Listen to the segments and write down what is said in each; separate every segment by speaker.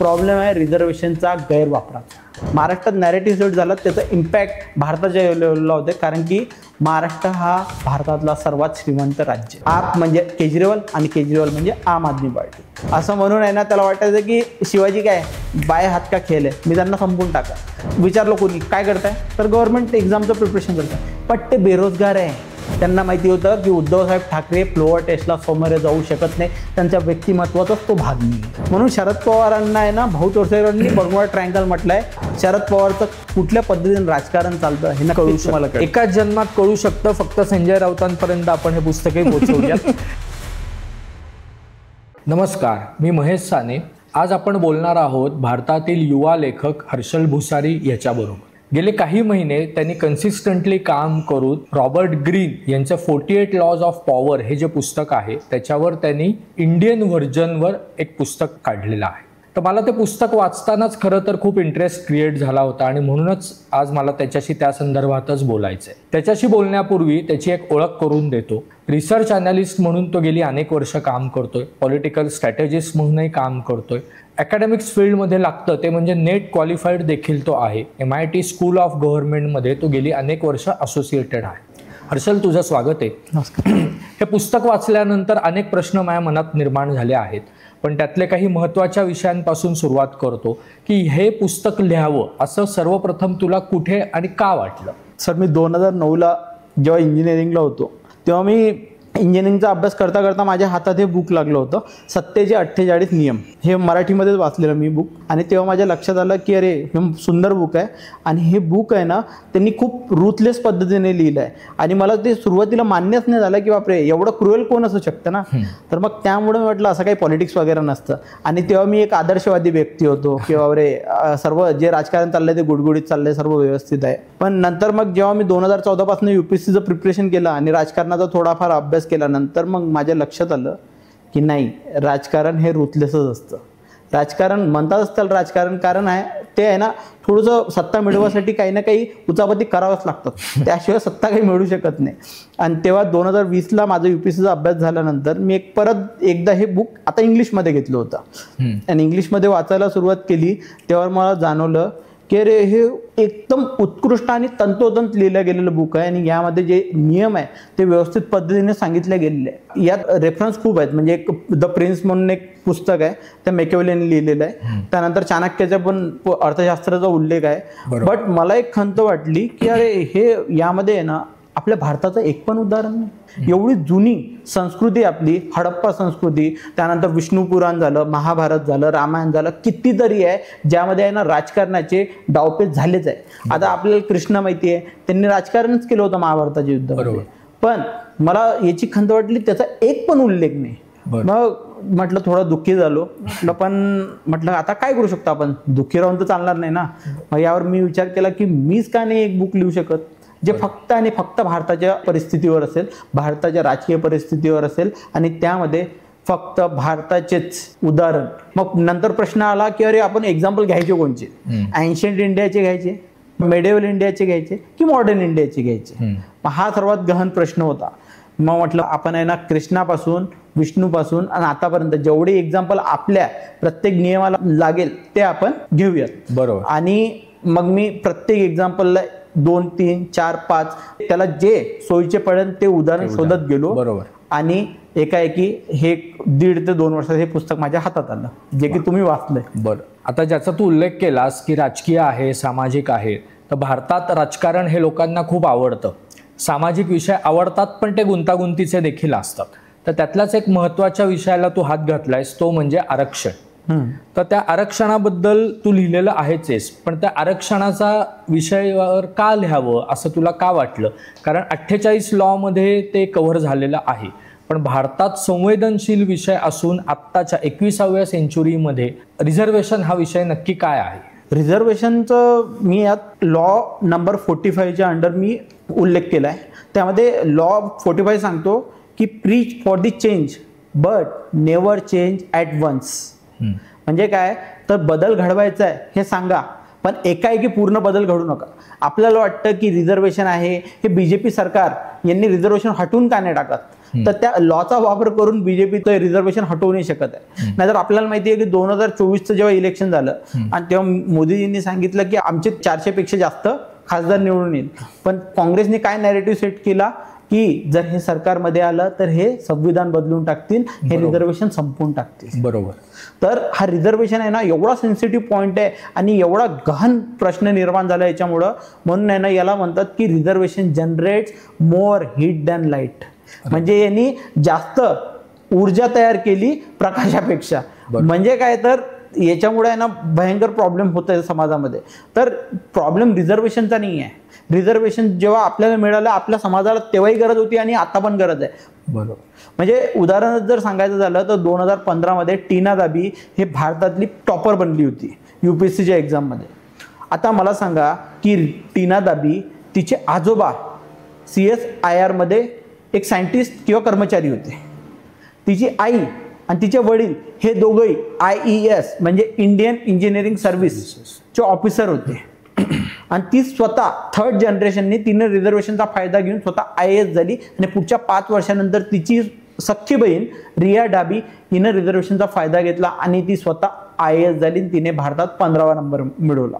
Speaker 1: Problem आहे रिझर्वेशनचा गैरवापराचा. महाराष्ट्रात narrative set झाला, त्याचा इम्पॅक्ट भारताच्या लेवलला होते, कारण की महाराष्ट्र हा भारतातला सर्वात श्रीमंत राज्य. आप म्हणजे केजरीवाल आणि केजरीवाल म्हणजे आम आदमी पार्टी, असं म्हणून आहे ना त्याला वाटायचं की शिवाजी काय बाय हात का खेळ आहे, मी त्यांना संपून टाका. विचारलं कोणी काय करताय, तर गव्हर्नमेंट एक्झामचं प्रिपरेशन करताय. पण ते बेरोजगार आहे. त्यांना माहिती होतं की उद्धवसाहेब ठाकरे फ्लोअर टेस्टला समोर जाऊ शकत नाही, त्यांच्या व्यक्तिमत्वाचाच तो भाग नाही. म्हणून शरद पवारांना आहे ना भाऊ तोरसेकरांनी बर्मुडा ट्रायंगल म्हटलंय. शरद पवारचं कुठल्या पद्धतीने राजकारण चालतं हे कळू मला
Speaker 2: एकाच जन्मात कळू शकतं. फक्त संजय राऊतांपर्यंत आपण हे पुस्तकही पोहोचवूया. नमस्कार, मी महेश साने. आज आपण बोलणार आहोत भारतातील युवा लेखक हर्षल भुसारी याच्याबरोबर. गेले काही महिने त्यांनी कन्सिस्टंटली काम करून रॉबर्ट ग्रीन यांचं 48 लॉज ऑफ पॉवर हे जे पुस्तक आहे त्याच्यावर त्यांनी इंडियन व्हर्जनवर एक पुस्तक काढलेलं आहे. तर मला ते पुस्तक वाचतानाच खरं तर खूप इंटरेस्ट क्रिएट झाला होता आणि म्हणूनच आज मला त्याच्याशी त्या संदर्भातच बोलायचं आहे. त्याच्याशी बोलण्यापूर्वी त्याची एक ओळख करून देतो. रिसर्च अनालिस्ट म्हणून तो गेली अनेक वर्ष काम करतोय. पॉलिटिकल स्ट्रॅटेजिस्ट म्हणूनही काम करतोय. अकॅडमिक्स फील्डमध्ये लागतं ते म्हणजे नेट क्वालिफाईड देखील तो आहे. MIT स्कूल ऑफ गव्हर्नमेंटमध्ये तो गेली अनेक वर्ष असोसिएटेड आहे. हर्षल, तुझं स्वागत आहे.
Speaker 1: नमस्कार.
Speaker 2: हे पुस्तक वाचल्यानंतर अनेक प्रश्न माझ्या मनात निर्माण झाले आहेत, पण त्यातले काही महत्त्वाच्या विषयांपासून सुरुवात करतो की हे पुस्तक लिहावं असं सर्वप्रथम तुला कुठे आणि का वाटलं?
Speaker 1: सर, मी 2009ला जेव्हा इंजिनिअरिंगला होतो तेव्हा मी इंजिनिअरिंगचा अभ्यास करता करता माझ्या हातात हे बुक लागलं होतं, सत्तेचे 48 नियम. हे मराठीमध्येच वाचलेलं मी बुक. आणि तेव्हा माझ्या लक्षात आलं की अरे हे सुंदर बुक आहे आणि हे बुक आहे ना त्यांनी खूप रूथलेस पद्धतीने लिहिलं आहे. आणि मला ते सुरुवातीला मान्यच नाही झालं की बापरे एवढं क्रुएल कोण असू शकतं ना. तर मग त्यामुळे म्हटलं असं काही पॉलिटिक्स वगैरे नसतं. आणि तेव्हा मी एक आदर्शवादी व्यक्ती होतो की बापरे सर्व जे राजकारण चाललंय ते गुडगुडीत चाललंय, सर्व व्यवस्थित आहे. पण नंतर मग जेव्हा मी 2014 पासून UPSCचं प्रिपरेशन केलं आणि राजकारणाचा थोडाफार अभ्यास केल्यानंतर मग माझ्या लक्षात आलं की नाही, राजकारण हे रूथलेसच असतं. राजकारण म्हणतात असतं राजकारण, कारण आहे ते आहे ना थोडंसं सत्ता मिळवण्यासाठी काही ना काही उचापती करावंच लागतात, त्याशिवाय सत्ता काही मिळू शकत नाही. आणि तेव्हा 2020ला माझा UPSCचा अभ्यास झाल्यानंतर मी परत एकदा हे बुक आता इंग्लिशमध्ये घेतलं होतं आणि इंग्लिशमध्ये वाचायला सुरुवात केली. तेव्हा मला जाणवलं की अरे हे एकदम उत्कृष्ट आणि तंतोतंत लिहिलं गेलेलं बुक आहे आणि यामध्ये जे नियम आहे ते व्यवस्थित पद्धतीने सांगितले गेलेले आहे. यात रेफरन्स खूप आहेत. म्हणजे एक द प्रिन्स म्हणून एक पुस्तक आहे, त्या मॅकियावेलीने लिहिलेलं आहे. त्यानंतर चाणक्याचा पण अर्थशास्त्राचा उल्लेख आहे. बट मला एक खंत वाटली की अरे हे यामध्ये आहे ना आपल्या भारताचं एक पण उदाहरण नाही. एवढी जुनी संस्कृती आपली, हडप्पा संस्कृती, त्यानंतर विष्णू पुराण झालं, महाभारत झालं, रामायण झालं, कितीतरी आहे ज्यामध्ये आहे ना राजकारणाचे डावपेच झालेच आहे. आता आपल्याला कृष्ण माहिती आहे, त्यांनी राजकारणच केलं होतं महाभारताच्या युद्धामध्ये. पण मला याची खंत वाटली त्याचा एक पण उल्लेख नाही. मग म्हटलं थोडं दुःखी झालो. म्हटलं आता काय करू शकतो आपण, दुःखी राहून तर चालणार नाही ना. मग यावर मी विचार केला की मीच का नाही एक बुक लिहू शकत जे फक्त आणि फक्त भारताच्या परिस्थितीवर असेल, भारताच्या राजकीय परिस्थितीवर असेल आणि त्यामध्ये फक्त भारताचेच उदाहरण. मग नंतर प्रश्न आला की अरे आपण एक्झाम्पल घ्यायचे कोणचे, एन्शियंट इंडियाचे घ्यायचे, मेडिएवल इंडियाचे घ्यायचे की मॉडर्न इंडियाचे घ्यायचे. हा सर्वात गहन प्रश्न होता. मग म्हटलं आपण आहे ना कृष्णापासून, विष्णूपासून आणि आतापर्यंत जेवढे एक्झाम्पल आपल्या प्रत्येक नियमाला लागेल ते आपण घेऊयात.
Speaker 2: बरोबर. आणि
Speaker 1: मग मी प्रत्येक एक्झाम्पलला 2, 3, 4, 5 त्याला जे सोयीचे पडेल ते उदाहरण शोधत गेलो.
Speaker 2: बरोबर.
Speaker 1: आणि एकाएकी हे 1.5 ते 2 वर्षात हे पुस्तक माझ्या हातात आलं, जे की तुम्ही वाचलंय.
Speaker 2: बरं, आता ज्याचा तू उल्लेख केलास की राजकीय आहे, सामाजिक आहे, तर भारतात राजकारण हे लोकांना खूप आवडतं. सामाजिक विषय आवडतात पण ते गुंतागुंतीचे देखील असतात. तर त्यातलाच एक महत्त्वाच्या विषयाला तू हात घातलायस, तो म्हणजे आरक्षण. तर त्या आरक्षणाबद्दल तू लिहिलेलं आहेच, पण त्या आरक्षणाचा विषयावर का लिहावं असं तुला का वाटलं? कारण 48 लॉमध्ये ते कव्हर झालेलं आहे, पण भारतात संवेदनशील विषय असून आत्ताच्या 21व्या सेंचुरीमध्ये रिझर्वेशन हा विषय नक्की काय आहे?
Speaker 1: रिझर्वेशनचं मी यात लॉ नंबर 45च्या अंडर मी उल्लेख केला आहे. त्यामध्ये लॉ 45 सांगतो की preach for the change but never change at once. म्हणजे काय तर बदल घडवायचा आहे हे सांगा, पण एकाएकी पूर्ण बदल घडू नका. आपल्याला वाटतं की रिझर्वेशन आहे हे BJP सरकार यांनी रिझर्वेशन हटवून का नाही टाकत, तर त्या लॉचा वापर करून बीजेपी रिझर्वेशन हटवू नाही शकत आहे. नाहीतर आपल्याला माहिती आहे की 2024चं जेव्हा इलेक्शन झालं आणि तेव्हा मोदीजींनी सांगितलं की आमचे 400 पेक्षा जास्त खासदार निवडून येईल, पण काँग्रेसने काय नॅरेटिव्ह सेट केला की जर हे सरकारमध्ये आलं तर हे संविधान बदलून टाकतील, हे रिझर्वेशन संपवून टाकतील.
Speaker 2: बरोबर.
Speaker 1: तर हा रिझर्वेशन आहे ना एवढा सेन्सिटिव्ह पॉईंट आहे आणि एवढा गहन प्रश्न निर्माण झाला याच्यामुळं, म्हणून आहे ना याला म्हणतात की reservation generates more heat than light. म्हणजे यांनी जास्त ऊर्जा तयार केली प्रकाशापेक्षा. म्हणजे काय तर याच्यामुळे आहे ना भयंकर प्रॉब्लेम होत आहे समाजामध्ये. तर प्रॉब्लेम रिझर्वेशनचा नाही आहे. रिझर्वेशन जेव्हा आपल्याला मिळालं आपल्या समाजाला तेव्हाही गरज होती आणि आता पण गरज आहे.
Speaker 2: बरोबर.
Speaker 1: म्हणजे उदाहरण जर सांगायचं झालं तर 2015 मध्ये टीना दाबी हे भारतातली टॉपर बनली होती UPSCच्या एक्झाममध्ये. आता मला सांगा की टीना दाबी तिचे आजोबा CSIR मध्ये एक सायंटिस्ट किंवा कर्मचारी होते, तिची आई आणि तिचे वडील हे दोघंही IES म्हणजे इंडियन इंजिनिअरिंग सर्व्हिसचे ऑफिसर होते. आणि ती स्वतः 3rd जनरेशनने तिने रिझर्वेशनचा फायदा घेऊन स्वतः IAS झाली आणि पुढच्या 5 वर्षानंतर तिची सख्खी बहीण रिया डाबी हिने रिझर्वेशनचा फायदा घेतला आणि ती स्वतः IAS झाली आणि तिने भारतात 15वा नंबर मिळवला.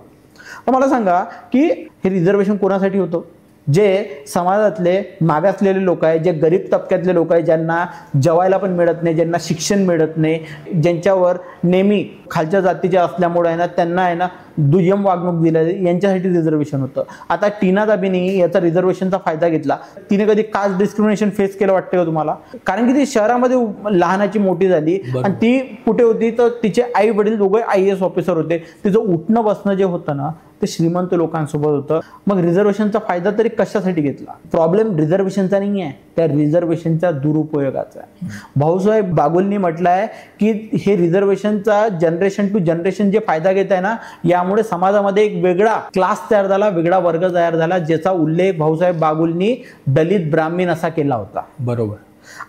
Speaker 1: तर मला सांगा की हे रिझर्वेशन कोणासाठी होतं? जे समाजातले मागासलेले लोक आहेत, जे गरीब तबक्यातले लोक आहेत, ज्यांना जेवायला पण मिळत नाही, ज्यांना शिक्षण मिळत नाही, ज्यांच्यावर नेहमी खालच्या जातीचे असल्यामुळे आहे ना त्यांना आहे ना दुय्यम वागणूक दिली, यांच्यासाठी रिझर्वेशन होतं. आता टीना दाबीने याचा रिझर्वेशनचा फायदा घेतला. तिने कधी कास्ट डिस्क्रिमिनेशन फेस केलं वाटतं का तुम्हाला? कारण की ती शहरामध्ये लहानाची मोठी झाली आणि ती कुठे होती तर तिचे आई वडील दोघे IAS ऑफिसर होते. तिचं उठणं बसणं जे होतं ना ते श्रीमंत लोकांसोबत होतं. मग रिझर्वेशनचा फायदा तरी कशासाठी घेतला? प्रॉब्लेम रिझर्वेशनचा नाही आहे, त्या रिझर्वेशनच्या दुरुपयोगाचा आहे. भाऊसाहेब बागुलनी म्हटलं आहे की हे रिझर्वेशनचा जनरेशन टू जनरेशन जे फायदा घेत आहे ना यामुळे समाजामध्ये एक वेगळा क्लास तयार झाला, वेगळा वर्ग तयार झाला, ज्याचा उल्लेख भाऊसाहेब बागुलनी दलित ब्राह्मण असा केला होता.
Speaker 2: बरोबर.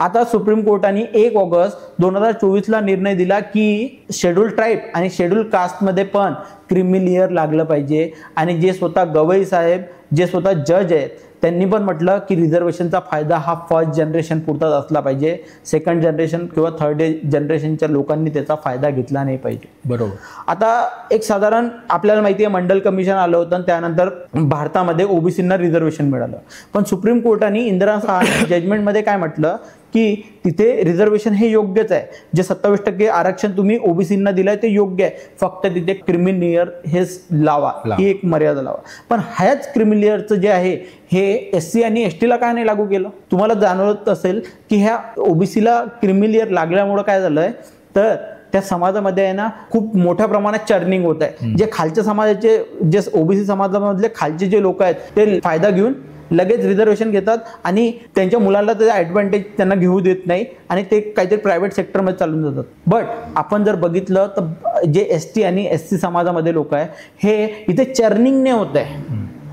Speaker 1: आता सुप्रीम कोर्टाने 1 ऑगस्ट 2024ला निर्णय दिला की शेड्यूल ट्राईब आणि शेड्यूल कास्टमध्ये पण क्रिमी लेअर लागलं पाहिजे. आणि जे स्वतः गवई साहेब जे स्वतः जज आहेत त्यांनी पण म्हटलं की रिझर्वेशनचा फायदा हा 1st जनरेशन पुरताच असला पाहिजे, 2nd जनरेशन किंवा 3rd जनरेशनच्या लोकांनी त्याचा फायदा घेतला नाही पाहिजे.
Speaker 2: बरोबर.
Speaker 1: आता एक साधारण आपल्याला माहिती आहे मंडल कमिशन आलं होतं आणि त्यानंतर भारतामध्ये OBCना रिझर्वेशन मिळालं. पण सुप्रीम कोर्टाने इंदिरा साहा जजमेंटमध्ये काय म्हटलं की तिथे रिझर्वेशन हे योग्यच आहे, जे 27% आरक्षण तुम्ही OBCना दिलंय ते योग्य आहे, फक्त तिथे क्रिमी लेअर हे लावा, ही एक मर्यादा लावा. पण ह्याच क्रिमी लेअरचं जे आहे हे SC आणि STला काय नाही लागू केलं? तुम्हाला जाणवत असेल की ह्या OBCला क्रिमी लेअर लागल्यामुळं काय झालंय तर त्या समाजामध्ये आहे ना खूप मोठ्या प्रमाणात चर्निंग होत आहे. जे खालच्या समाजाचे जे OBC समाजामधले खालचे जे लोक आहेत ते फायदा घेऊन लगेच रिझर्वेशन घेतात आणि त्यांच्या मुलांना त्याचा ॲडव्हान्टेज त्यांना घेऊ देत नाही आणि ते काहीतरी प्रायव्हेट सेक्टरमध्ये चालून जातात. बट आपण जर बघितलं तर जे ST आणि SC समाजामध्ये लोक आहे हे इथे चर्निंगने होत आहे.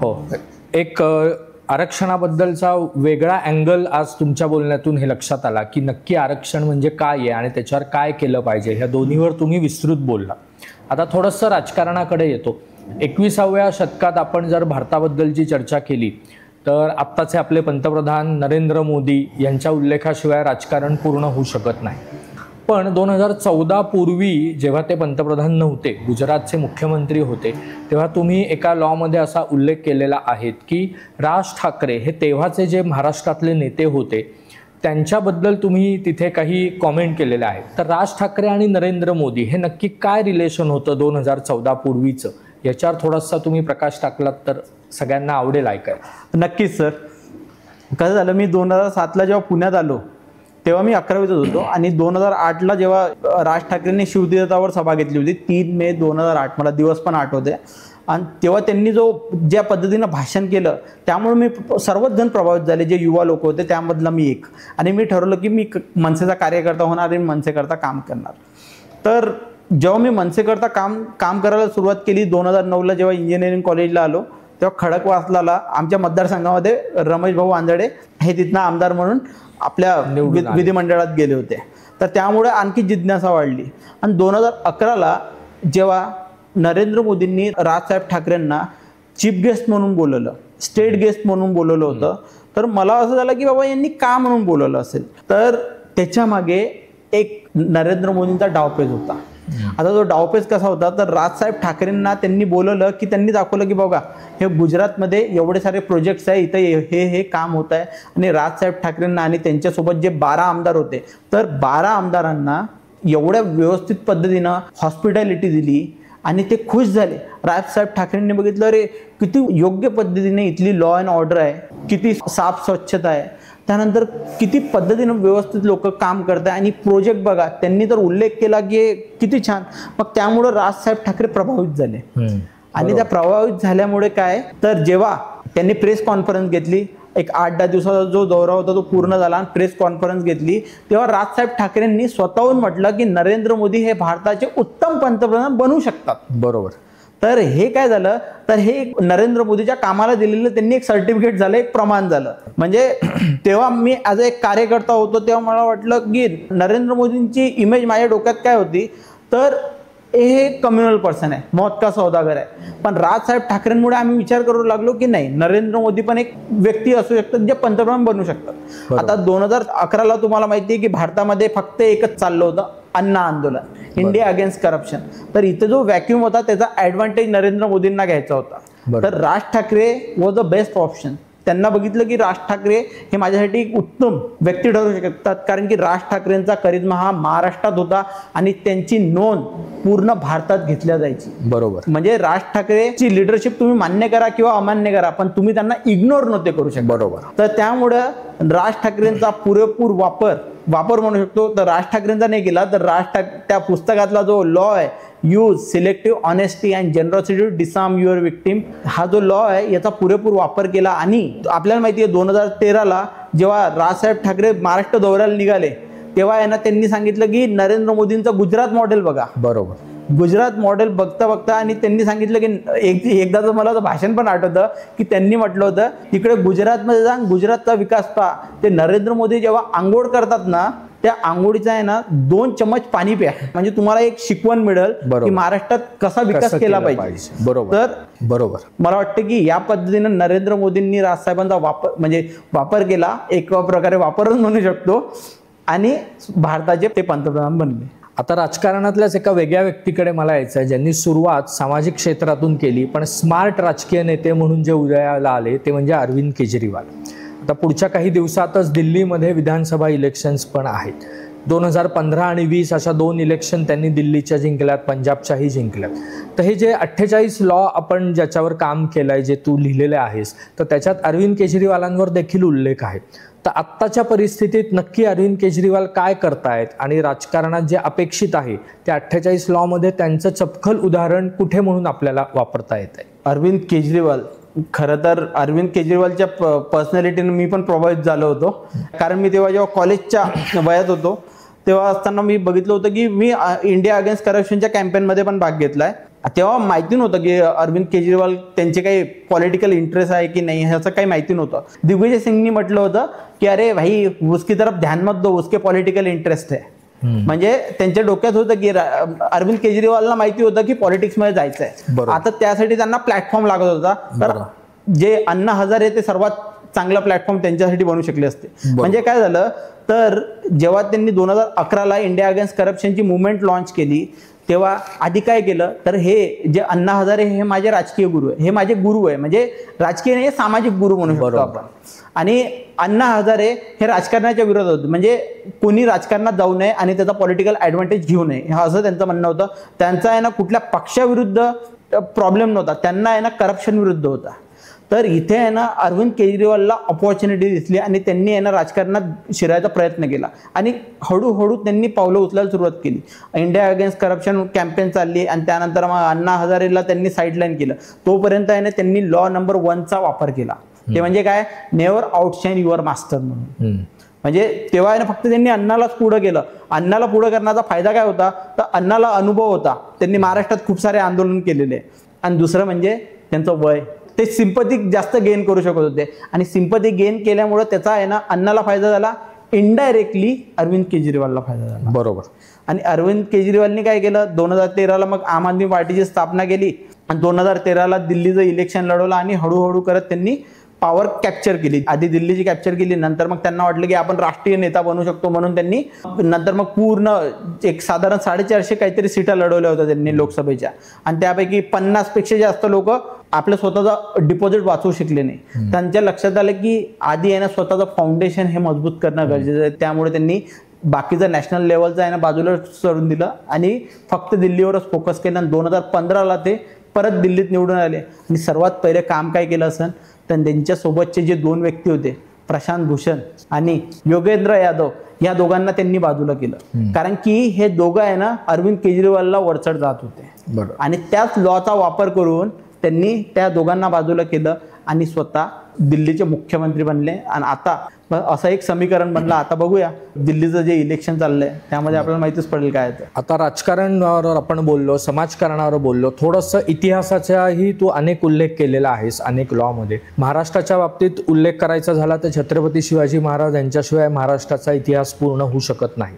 Speaker 2: हो. एक आरक्षणाबद्दलचा वेगळा अँगल आज तुमच्या बोलण्यातून हे लक्षात आला की नक्की आरक्षण म्हणजे काय आहे आणि त्याच्यावर काय केलं पाहिजे. ह्या दोन्हीवर तुम्ही विस्तृत बोलला. आता थोडंसं राजकारणाकडे येतो. 21व्या शतकात आपण जर भारताबद्दलची चर्चा केली तर आत्ताचे आपले पंतप्रधान नरेंद्र मोदी यांच्या उल्लेखाशिवाय राजकारण पूर्ण होऊ शकत नाही. पण 2014 पूर्वी जेव्हा ते पंतप्रधान नव्हते, गुजरातचे मुख्यमंत्री होते, तेव्हा तुम्ही एका लॉमध्ये असा उल्लेख केलेला आहे की राज ठाकरे हे तेव्हाचे जे महाराष्ट्रातले नेते होते त्यांच्याबद्दल तुम्ही तिथे काही कॉमेंट केलेले आहेत. तर राज ठाकरे आणि नरेंद्र मोदी हे नक्की काय रिलेशन होतं 2014 पूर्वीचं, याच्यावर थोडासा तुम्ही प्रकाश टाकलात तर सगळ्यांना आवडेल ऐकायला.
Speaker 1: नक्कीच सर. कसं झालं, मी 2007ला जेव्हा पुण्यात आलो तेव्हा मी 11वीतच होतो आणि 2008ला जेव्हा राज ठाकरेंनी शिवतीर्थावर सभा घेतली होती 3 मे 2008, मला दिवस पण आठवते. आणि तेव्हा त्यांनी ज्या पद्धतीनं भाषण केलं त्यामुळे मी सर्वच जण प्रभावित झाले, जे युवा लोक होते त्यामधला मी एक. आणि मी ठरवलं की मी मनसेचा कार्यकर्ता होणार आणि मनसेकरता काम करणार. तर जेव्हा मी मनसेकरता काम करायला सुरुवात केली 2009ला जेव्हा इंजिनिअरिंग कॉलेजला आलो तेव्हा खडकवासला आमच्या मतदारसंघामध्ये रमेश भाऊ आंधळे हे तिथनं आमदार म्हणून आपल्या विधिमंडळात गेले होते. तर त्यामुळे आणखी जिज्ञासा वाढली. आणि 2011ला जेव्हा नरेंद्र मोदींनी राजसाहेब ठाकरेंना चीफ गेस्ट म्हणून बोलवलं, स्टेट गेस्ट म्हणून बोलवलं होतं, तर मला असं झालं की बाबा यांनी का म्हणून बोलवलं असेल. तर त्याच्या मागे एक नरेंद्र मोदींचा डावपेच होता. आता तो डावपेच कसा होता, तर राजसाहेब ठाकरेंना त्यांनी बोलवलं की त्यांनी दाखवलं की बघा हे गुजरातमध्ये एवढे सारे प्रोजेक्ट्स आहे, इथं हे काम होत आहे. आणि राजसाहेब ठाकरेंना आणि त्यांच्यासोबत जे 12 आमदार होते, तर 12 आमदारांना एवढ्या व्यवस्थित पद्धतीनं हॉस्पिटॅलिटी दिली आणि ते खुश झाले. राजसाहेब ठाकरेंनी बघितलं अरे किती योग्य पद्धतीने इथली लॉ अँड ऑर्डर आहे, किती साफ स्वच्छता आहे, त्यानंतर किती पद्धतीनं व्यवस्थित लोक काम करतात आणि प्रोजेक्ट बघा त्यांनी तर उल्लेख केला की किती छान. मग त्यामुळं राजसाहेब ठाकरे प्रभावित झाले. आणि त्या प्रभावित झाल्यामुळे काय, तर जेव्हा त्यांनी प्रेस कॉन्फरन्स घेतली, एक 8-10 दिवसाचा जो दौरा होता तो पूर्ण झाला आणि प्रेस कॉन्फरन्स घेतली, तेव्हा राजसाहेब ठाकरेंनी स्वतःहून म्हटलं की नरेंद्र मोदी हे भारताचे उत्तम पंतप्रधान बनू शकतात.
Speaker 2: बरोबर.
Speaker 1: तर हे काय झालं, तर हे नरेंद्र मोदीच्या कामाला दिलेलं त्यांनी एक सर्टिफिकेट झालं, एक प्रमाण झालं. म्हणजे तेव्हा मी ॲज अ एक कार्यकर्ता होतो तेव्हा मला वाटलं की नरेंद्र मोदींची इमेज माझ्या डोक्यात काय होती, तर हे कम्युनल पर्सन आहे, मौत का सौदागर आहे. पण राजसाहेब ठाकरेंमुळे आम्ही विचार करू लागलो की नाही, नरेंद्र मोदी पण एक व्यक्ती असू शकतात जे पंतप्रधान बनू शकतात. आता 2011ला तुम्हाला माहिती आहे की भारतामध्ये फक्त एकच चाललं होतं, अन्ना आंदोलन, इंडिया अगेन्स्ट करप्शन. तर इथे जो व्हॅक्युम होता त्याचा ऍडव्हान्टेज नरेंद्र मोदींना घ्यायचा होता. तर Raj Thackeray was the best option. त्यांना बघितलं की राज ठाकरे हे माझ्यासाठी एक उत्तम व्यक्ती ठरू शकतात, कारण की राज ठाकरेंचा करिश्मा हा महाराष्ट्रात होता आणि त्यांची नोंद पूर्ण भारतात घेतल्या जायची.
Speaker 2: बरोबर.
Speaker 1: म्हणजे राज ठाकरेची लिडरशिप तुम्ही मान्य करा किंवा अमान्य करा, पण तुम्ही त्यांना इग्नोर नव्हते करू शकत.
Speaker 2: बरोबर.
Speaker 1: तर त्यामुळं राज ठाकरेंचा पुरेपूर वापर म्हणू शकतो. तर राज ठाकरेंचा नाही केला तर त्या पुस्तकातला जो लॉ आहे, use selective honesty and generosity to disarm your victim, हा जो लॉ आहे याचा पुरेपूर वापर केला. आणि आपल्याला माहिती आहे 2013ला जेव्हा राजसाहेब ठाकरे महाराष्ट्र दौऱ्याला निघाले तेव्हा आहे ना त्यांनी सांगितलं की नरेंद्र मोदींचं गुजरात मॉडेल बघा.
Speaker 2: बरोबर.
Speaker 1: गुजरात मॉडेल बघता आणि त्यांनी सांगितलं की एकदाचं मला भाषण पण आठवतं की त्यांनी म्हटलं होतं तिकडे गुजरातमध्ये जाऊन गुजरातचा विकास पहा. ते नरेंद्र मोदी जेव्हा आंघोळ करतात ना, त्या आंघोळीचा आहे ना 2 चम्मच पाणी प्या, म्हणजे तुम्हाला एक शिकवण मिळेल की महाराष्ट्रात कसा विकास केला पाहिजे.
Speaker 2: बरोबर.
Speaker 1: तर
Speaker 2: बरोबर,
Speaker 1: मला वाटतं की या पद्धतीनं नरेंद्र मोदींनी राजसाहेबांचा वापर केला, एक प्रकारे वापरच म्हणू शकतो, आणि भारताचे ते पंतप्रधान बनले.
Speaker 2: आता राजकारणातल्याच एका वेगळ्या व्यक्तीकडे मला यायचं आहे, ज्यांनी सुरुवात सामाजिक क्षेत्रातून केली पण स्मार्ट राजकीय नेते म्हणून जे उदयाला आले ते म्हणजे अरविंद केजरीवाल. आता पुढच्या काही दिवसातच दिल्लीमध्ये विधानसभा इलेक्शन्स पण आहेत. 2015 आणि 20 अशा 2 इलेक्शन त्यांनी दिल्लीच्या जिंकल्यात, पंजाबच्याही जिंकल्यात. तर हे जे 48 लॉ आपण ज्याच्यावर काम केलंय, जे तू लिहिलेले आहेस, तर त्याच्यात अरविंद केजरीवालांवर देखील उल्लेख आहे. तर आत्ताच्या परिस्थितीत नक्की अरविंद केजरीवाल काय करतायत आणि राजकारणात जे अपेक्षित आहे त्या 48 लॉमध्ये त्यांचं चपखल उदाहरण कुठे म्हणून आपल्याला वापरता येत आहे?
Speaker 1: अरविंद केजरीवाल, खरं तर अरविंद केजरीवालच्या पर्सनॅलिटीनं मी पण प्रभावित झालो होतो. कारण मी तेव्हा जेव्हा कॉलेजच्या वयात होतो तेव्हा असताना मी बघितलं होतं की मी इंडिया अगेन्स्ट करप्शनच्या कॅम्पेनमध्ये पण भाग घेतलाय. तेव्हा माहिती नव्हतं की अरविंद केजरीवाल त्यांचे काही पॉलिटिकल इंटरेस्ट आहे की नाही, ह्याचं काही माहिती नव्हतं. दिग्विजय सिंगनी म्हटलं होतं की अरे भाई उसकी तरफ ध्यान मत दो, उसके पॉलिटिकल इंटरेस्ट है. म्हणजे त्यांच्या डोक्यात होतं की अरविंद केजरीवालला माहिती होतं की पॉलिटिक्समध्ये जायचं आहे. आता त्यासाठी त्यांना प्लॅटफॉर्म लागत होता. तर जे अण्णा हजारे ते सर्वात चांगला प्लॅटफॉर्म त्यांच्यासाठी बनू शकले असते. म्हणजे काय झालं, तर जेव्हा त्यांनी 2011ला इंडिया अगेन्स्ट करप्शनची मुवमेंट लॉन्च केली तेव्हा आधी काय केलं, तर हे जे अण्णा हजारे हे माझे राजकीय गुरु आहे, हे माझे गुरु आहे, म्हणजे राजकीय नाही सामाजिक गुरु म्हणू शकतो आपण. आणि अण्णा हजारे हे राजकारणाच्या विरोधात होते, म्हणजे कोणी राजकारणात जाऊ नये आणि त्याचा पॉलिटिकल ॲडव्हान्टेज घेऊ नये, हा असं त्यांचं म्हणणं होतं. त्यांचा आहे ना कुठल्या पक्षाविरुद्ध प्रॉब्लेम नव्हता, त्यांना आहे ना करप्शन विरुद्ध होता. तर इथे आहे ना अरविंद केजरीवालला अपॉर्च्युनिटी दिसली आणि त्यांनी आहे ना राजकारणात शिरायचा प्रयत्न केला आणि हळूहळू त्यांनी पावलं उचलायला सुरुवात केली. इंडिया अगेन्स्ट करप्शन कॅम्पेन चालली आणि त्यानंतर मग अण्णा हजारेला त्यांनी साईडलाईन केलं. तोपर्यंत आहे ना त्यांनी लॉ नंबर 1चा वापर केला. ते म्हणजे काय, नेव्हर आउटशाईन युअर मास्टर म्हणून. म्हणजे तेव्हा आहे ना फक्त त्यांनी अण्णालाच पुढं केलं. अण्णाला पुढं करण्याचा फायदा काय होता, तर अण्णाला अनुभव होता, त्यांनी महाराष्ट्रात खूप सारे आंदोलन केलेले. आणि दुसरं म्हणजे त्यांचं वय, ते सिंपथी जास्त गेन करू शकत होते आणि सिंपथी गेन केल्यामुळे त्याचा आहे ना अण्णाला फायदा झाला, इनडायरेक्टली अरविंद केजरीवालला फायदा झाला.
Speaker 2: बरोबर.
Speaker 1: आणि अरविंद केजरीवालनी काय केलं, 2013ला मग आम आदमी पार्टीची स्थापना केली आणि 2013ला दिल्लीचं इलेक्शन लढवलं आणि हळूहळू करत त्यांनी पॉवर कॅप्चर केली. आधी दिल्लीची कॅप्चर केली, नंतर मग त्यांना वाटलं की आपण राष्ट्रीय नेता बनू शकतो, म्हणून त्यांनी नंतर मग पूर्ण एक साधारण 450 काहीतरी सीटा लढवल्या होत्या त्यांनी लोकसभेच्या, आणि त्यापैकी 50 पेक्षा जास्त लोक आपलं स्वतःचा डिपॉझिट वाचवू शकले नाही. त्यांच्या लक्षात आलं की आधी आहे ना स्वतःचं फाउंडेशन हे मजबूत करणं गरजेचं आहे. त्यामुळे त्यांनी बाकीचं नॅशनल लेवलचं आहे ना बाजूला सोडून दिलं आणि फक्त दिल्लीवरच फोकस केलं. आणि 2015ला ते परत दिल्लीत निवडून आले. आणि सर्वात पहिले काम काय केलं असेल तर त्यांच्यासोबतचे जे 2 व्यक्ती होते, प्रशांत भूषण आणि योगेंद्र यादव, या दोघांना त्यांनी बाजूला केलं. कारण की हे दोघं आहे ना अरविंद केजरीवालला वरचढ जात होते, आणि त्याच लॉचा वापर करून त्यांनी त्या दोघांना बाजूला केलं आणि स्वतः दिल्लीचे मुख्यमंत्री बनले. आणि आता असं एक समीकरण बनलं. आता बघूया दिल्लीचं जे इलेक्शन चाललंय त्यामध्ये आपल्याला माहितीच पडेल काय आहे.
Speaker 2: आता राजकारणावर आपण बोललो, समाजकारणावर बोललो, थोडंसं इतिहासाचाही तू अनेक उल्लेख केलेला आहेस अनेक लॉमध्ये. महाराष्ट्राच्या बाबतीत उल्लेख करायचा झाला तर छत्रपती शिवाजी महाराज यांच्याशिवाय महाराष्ट्राचा इतिहास पूर्ण होऊ शकत नाही.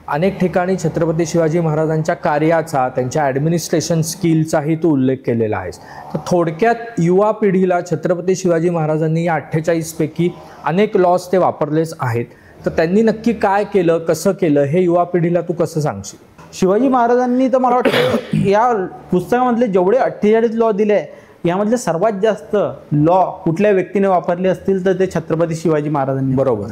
Speaker 2: अनेक ठिकाणी छत्रपती शिवाजी महाराजांच्या कार्याचा, त्यांच्या ॲडमिनिस्ट्रेशन स्किलचाही तू उल्लेख केलेला आहेस. तर थोडक्यात युवा पिढीला छत्रपती शिवाजी महाराजांनी या 48 पैकी अनेक लॉज ते वापरलेच आहेत, तर त्यांनी नक्की काय केलं, कसं केलं, हे युवा पिढीला तू कसं सांगशील?
Speaker 1: शिवाजी महाराजांनी तर मला वाटतं या पुस्तकामधले जेवढे 48 लॉ दिले यामधले सर्वात जास्त लॉ कुठल्या व्यक्तीने वापरले असतील तर ते छत्रपती शिवाजी महाराजांनी.
Speaker 2: बरोबर.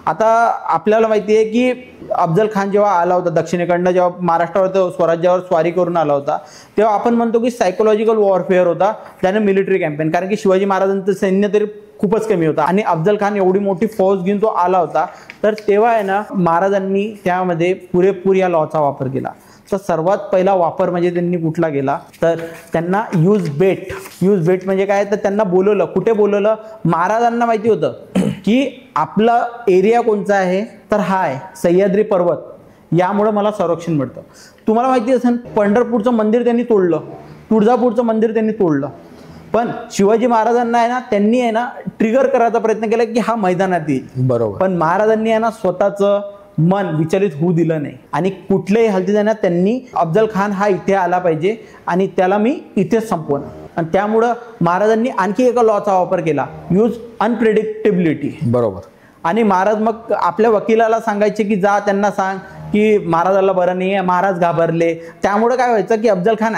Speaker 1: आता आपल्याला माहिती आहे की अफजल खान जेव्हा आला होता दक्षिणेकडनं, जेव्हा महाराष्ट्रावर स्वराज्यावर स्वारी करून आला होता, तेव्हा आपण म्हणतो की सायकोलॉजिकल वॉरफेअर होता, त्याने मिलिटरी कॅम्पेन. कारण की शिवाजी महाराजांचं सैन्य तरी खूपच कमी होता आणि अफजल खान एवढी मोठी फौज घेऊन तो आला होता. तर तेव्हा आहे ना महाराजांनी त्यामध्ये पुरेपूर या लॉचा वापर केला. तर सर्वात पहिला वापर म्हणजे त्यांनी कुठला केला तर त्यांना यूज बेट म्हणजे काय, तर त्यांना बोलवलं. कुठे बोलवलं? महाराजांना माहिती होतं की आपला एरिया कोणता आहे तर हा आहे सह्याद्री पर्वत, यामुळे मला संरक्षण मिळतं. तुम्हाला माहिती असेल पंढरपूरचं मंदिर त्यांनी तोडलं, तुळजापूरचं मंदिर त्यांनी तोडलं, पण शिवाजी महाराजांना आहे ना त्यांनी आहे ना ट्रिगर करायचा प्रयत्न केला की हा मैदानात येईल.
Speaker 2: बरोबर.
Speaker 1: पण महाराजांनी आहे ना स्वतःचं मन विचलित होऊ दिलं नाही आणि कुठल्याही हालतीत आहे ना त्यांनी अफजल खान हा इथे आला पाहिजे आणि त्याला मी इथेच संपवण. आणि त्यामुळं महाराजांनी आणखी एका लॉचा वापर केला, यूज अनप्रेडिक्टेबिलिटी.
Speaker 2: बरोबर.
Speaker 1: आणि महाराज मग आपल्या वकिलाला सांगायचे की जा त्यांना सांग की महाराजाला बरं नाही आहे. महाराज घाबरले. त्यामुळे काय व्हायचं की अफजल खान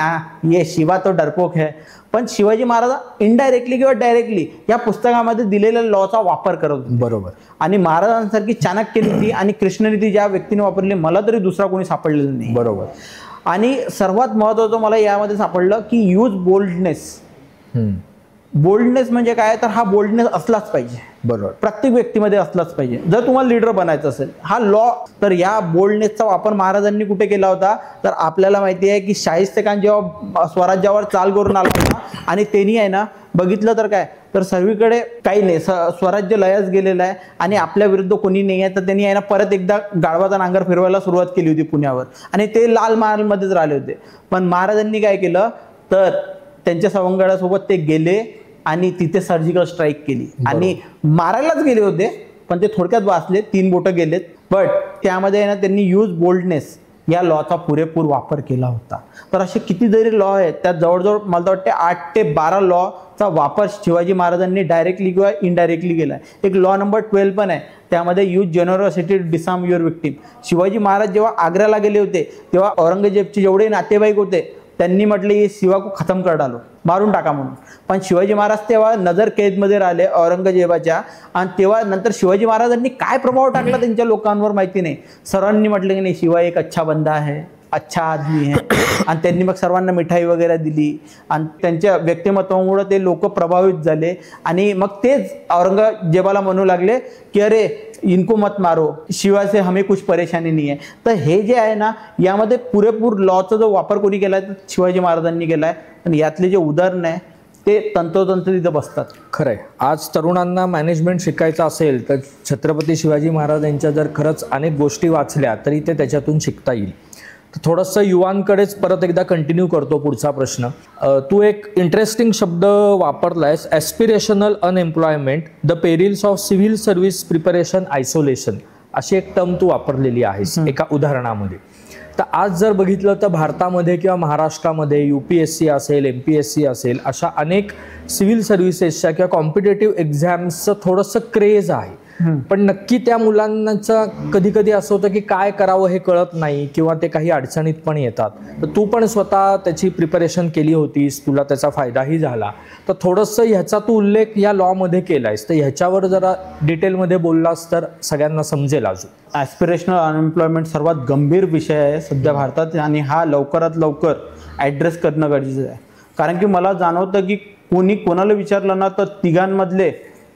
Speaker 1: ये शिवा तो डरपोक है. पण शिवाजी महाराज इनडायरेक्टली किंवा डायरेक्टली या पुस्तकामध्ये दिलेल्या लॉचा वापर करत होते.
Speaker 2: बरोबर.
Speaker 1: आणि महाराजांसारखी चाणक्य नीती आणि कृष्णनीती ज्या व्यक्तीने वापरली मला तरी दुसरा कोणी सापडलेलं नाही.
Speaker 2: बरोबर.
Speaker 1: आणि सर्वात महत्त्वाचं मला यामध्ये सापडलं की यूज बोल्डनेस म्हणजे काय तर हा बोल्डनेस असलाच पाहिजे.
Speaker 2: बरोबर.
Speaker 1: प्रत्येक व्यक्तीमध्ये असलाच पाहिजे जर तुम्हाला लीडर बनायचं असेल. हा लॉ तर या बोल्डनेसचा वापर महाराजांनी कुठे केला होता तर आपल्याला माहिती आहे की शाहिस्ते खान जेव्हा स्वराज्यावर चाल करून आला होता आणि त्यांनी आहे ना बघितलं तर काय तर सर्वीकडे काही नाही, स्वराज्य लयास गेलेलं आहे आणि आपल्या विरुद्ध कोणी नाही आहे. तर त्यांनी आहे ना परत एकदा गाढवाचा नांगर फिरवायला सुरुवात केली होती पुण्यावर आणि ते लाल महालमध्येच राहिले होते. पण महाराजांनी काय केलं तर त्यांच्या सवंगडासोबत ते गेले आणि तिथे सर्जिकल स्ट्राईक केली आणि मारायलाच गेले होते पण ते थोडक्यात वाचले, 3 बोटं गेलेत. बट त्यामध्ये ना त्यांनी यूज बोल्डनेस या लॉचा पुरेपूर वापर केला होता. तर असे किती जरी लॉ आहेत त्यात जवळजवळ मला वाटते 8 ते 12 लॉचा वापर शिवाजी महाराजांनी डायरेक्टली किंवा इनडायरेक्टली केला आहे. एक लॉ नंबर 12 पण आहे, त्यामध्ये use generosity disarm your victim. Shivaji Maharaj जेव्हा आग्र्याला गेले होते तेव्हा औरंगजेबचे जेवढे नातेवाईक होते त्यांनी म्हटले शिवा को खतम कर डालो, मारून टाका म्हणून. पण शिवाजी महाराज तेव्हा नजर कैदमध्ये राहिले औरंगजेबाच्या आणि तेव्हा नंतर शिवाजी महाराजांनी काय प्रभाव टाकला त्यांच्या लोकांवर माहिती नाही. सर्वांनी म्हटलं की नाही शिवा एक अच्छा बंदा है, अच्छा आदमी है. आणि त्यांनी मग सर्वांना मिठाई वगैरे दिली आणि त्यांच्या व्यक्तिमत्वामुळे ते लोक प्रभावित झाले आणि मग तेच औरंगजेबाला म्हणू लागले की अरे इनको मत मारो, शिवा से हमें कुछ परेशानी नहीं है. तर हे जे आहे ना यामध्ये पुरेपूर लॉचा जो वापर कोणी केलाय तर शिवाजी महाराजांनी केलाय. आणि यातले जे उदाहरण आहे ते तंतोतंत तिथं बसतात.
Speaker 2: खरंय. आज तरुणांना मॅनेजमेंट शिकायचं असेल तर छत्रपती शिवाजी महाराज यांच्या जर खरंच अनेक गोष्टी वाचल्या तरी ते त्याच्यातून शिकता येईल. तर थोडंसं युवांकडेच परत एकदा कंटिन्यू करतो पुढचा प्रश्न. तू एक इंटरेस्टिंग शब्द वापरलायस, aspirational unemployment, the perils of civil service preparation isolation, अशी एक टर्म तू वापरलेली आहेस एका उदाहरणामध्ये. तर आज जर बघितलं तर भारतामध्ये किंवा महाराष्ट्रामध्ये UPSC असेल, MPSC असेल, अशा अनेक सिव्हिल सर्व्हिसेसच्या किंवा कॉम्पिटेटिव्ह एक्झाम्सचं थोडंसं क्रेज आहे. पण नक्की त्या मुलांचं कधी कधी असं होतं की काय करावं हे कळत नाही किंवा ते काही अडचणीत पण येतात. तर तू पण स्वतः त्याची प्रिपरेशन केली होतीस, तुला त्याचा फायदाही झाला. तर थोडंसं ह्याचा तू उल्लेख या लॉमध्ये केलायस, तर ह्याच्यावर जरा डिटेलमध्ये बोललास तर सगळ्यांना समजेल अजून.
Speaker 1: ॲस्पिरेशनल अनएम्प्लॉयमेंट सर्वात गंभीर विषय आहे सध्या भारतात आणि हा लवकरात लवकर ॲड्रेस करणं गरजेचं आहे. कारण की मला जाणवतं की कोणी कोणाला विचारलं ना तर तिघांमधले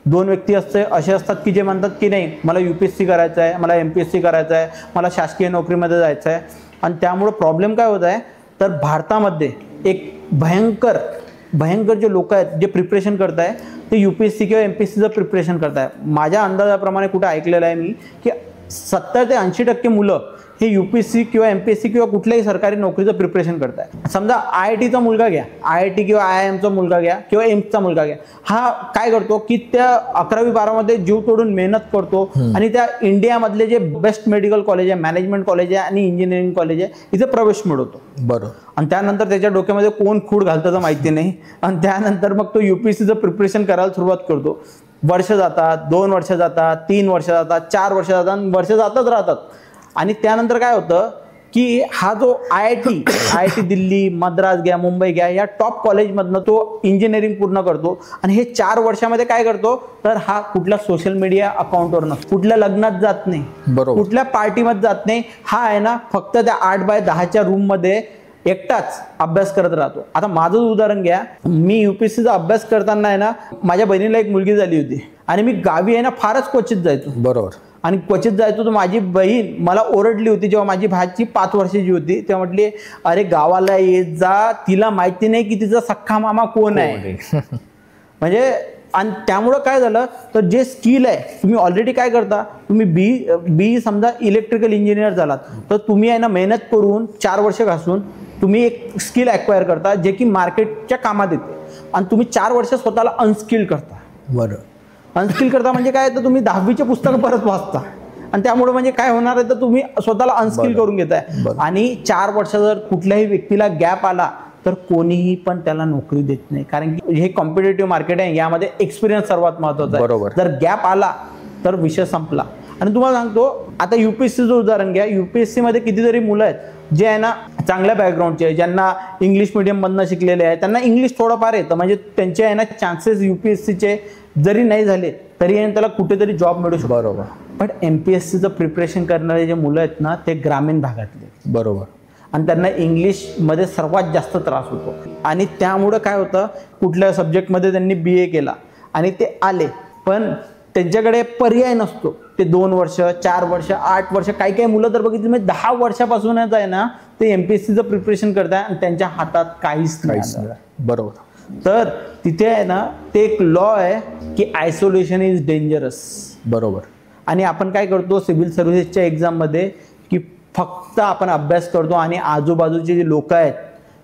Speaker 1: 2 व्यक्ती असे असतात की जे म्हणतात की नाही मला UPSC करायचं आहे, मला MPSC करायचं आहे, मला शासकीय नोकरीमध्ये जायचं आहे. आणि त्यामुळं प्रॉब्लेम काय होत आहे तर भारतामध्ये एक भयंकर जे लोक आहेत जे प्रिपरेशन करत आहे ते UPSC किंवा MPSCचं प्रिपरेशन करत आहे. माझ्या अंदाजाप्रमाणे कुठे ऐकलेलं आहे मी की 70 ते 80% मुलं हे UPSC किंवा MPSC किंवा कुठल्याही सरकारी नोकरीचं प्रिपरेशन करत आहे. समजा IITचा मुलगा घ्या, IIT किंवा IIMचा मुलगा घ्या किंवा एम्सचा मुलगा घ्या. हा काय करतो की त्या 11वी-12मध्ये जीव तोडून मेहनत करतो आणि त्या इंडियामधले जे बेस्ट मेडिकल कॉलेज आहे, मॅनेजमेंट कॉलेज आहे आणि इंजिनिअरिंग कॉलेज आहे इथे प्रवेश मिळवतो.
Speaker 2: बरोबर.
Speaker 1: आणि त्यानंतर त्याच्या डोक्यामध्ये कोण खूड घालतं माहिती नाही आणि त्यानंतर मग तो UPSCचं प्रिपरेशन करायला सुरुवात करतो. वर्ष जातात, 2 वर्ष जातात, 3 वर्ष जातात, 4 वर्ष जातात, वर्ष जातच राहतात. आणि त्यानंतर काय होतं की हा जो IIT दिल्ली, मद्रास घ्या, मुंबई घ्या या टॉप कॉलेजमधनं तो इंजिनिअरिंग पूर्ण करतो आणि हे 4 वर्षामध्ये काय करतो तर हा कुठल्या सोशल मीडिया अकाउंटवर नसतो, कुठल्या लग्नात जात नाही,
Speaker 2: बरोबर,
Speaker 1: कुठल्या पार्टीमध्ये जात नाही. हा आहे ना फक्त त्या 8x10च्या रूममध्ये एकटाच अभ्यास करत राहतो. आता माझंच उदाहरण घ्या, मी UPSCचा अभ्यास करताना आहे ना माझ्या बहिणीला एक मुलगी झाली होती आणि मी गावी आहे ना फारच क्वचित जायचो.
Speaker 2: बरोबर.
Speaker 1: आणि क्वचित जायचो तर माझी बहीण मला ओरडली होती जेव्हा माझी भाची 5 वर्षाची होती तेव्हा म्हटली अरे गावाला येत जा, तिला माहिती नाही की तिचा सख्खा मामा कोण आहे. म्हणजे आणि त्यामुळं काय झालं तर जे स्किल आहे तुम्ही ऑलरेडी काय करता, तुम्ही बी समजा इलेक्ट्रिकल इंजिनियर झालात तर तुम्ही आहे ना मेहनत करून 4 वर्ष घासून तुम्ही एक स्किल ॲक्वायर करता जे की मार्केटच्या कामात येते आणि तुम्ही 4 वर्ष स्वतःला अनस्किल करता.
Speaker 2: बरं.
Speaker 1: अनस्किल करता म्हणजे काय तर तुम्ही 10वीचे पुस्तकं परत वाचता आणि त्यामुळे म्हणजे काय होणार आहे तर तुम्ही स्वतःला अनस्किल करून घेताय. आणि 4 वर्ष जर कुठल्याही व्यक्तीला गॅप आला तर कोणीही पण त्याला नोकरी देत नाही. कारण की हे कॉम्पिटेटिव्ह मार्केट आहे, यामध्ये एक्सपिरियन्स सर्वात महत्त्वाचा आहे.
Speaker 2: बरोबर.
Speaker 1: जर गॅप आला तर विषय संपला. आणि तुम्हाला सांगतो आता UPSCचं उदाहरण घ्या, UPSC मध्ये कितीतरी मुलं आहेत जे आहे ना चांगल्या बॅकग्राऊंडचे, ज्यांना इंग्लिश मिडियममधनं शिकलेले आहे, त्यांना इंग्लिश थोडंफार येतं, म्हणजे त्यांचे आहे ना चान्सेस UPSCचे जरी नाही झाले तरी त्याला कुठेतरी जॉब मिळू शकतो.
Speaker 2: बरोबर.
Speaker 1: पण MPSCचं प्रिपरेशन करणारे जे मुलं आहेत ना ते ग्रामीण भागातले.
Speaker 2: बरोबर.
Speaker 1: आणि त्यांना इंग्लिशमध्ये सर्वात जास्त त्रास होतो. आणि त्यामुळं काय होतं कुठल्या सब्जेक्टमध्ये त्यांनी BA केला आणि ते आले पण त्यांच्याकडे पर्याय नसतो. ते 2 वर्ष, 4 वर्ष, 8 वर्ष, काही मुलं तर बघितली म्हणजे 10 वर्षापासूनच आहे ना ते MPSCचं प्रिपरेशन करताय आणि त्यांच्या हातात काहीच नाही.
Speaker 2: बरोबर.
Speaker 1: तर तिथे आहे ना ते एक लॉ आहे की आयसोलेशन इज डेंजरस.
Speaker 2: बरोबर.
Speaker 1: आणि आपण काय करतो सिव्हिल सर्व्हिसेसच्या एक्झाममध्ये की फक्त आपण अभ्यास करतो आणि आजूबाजूचे जे लोक आहेत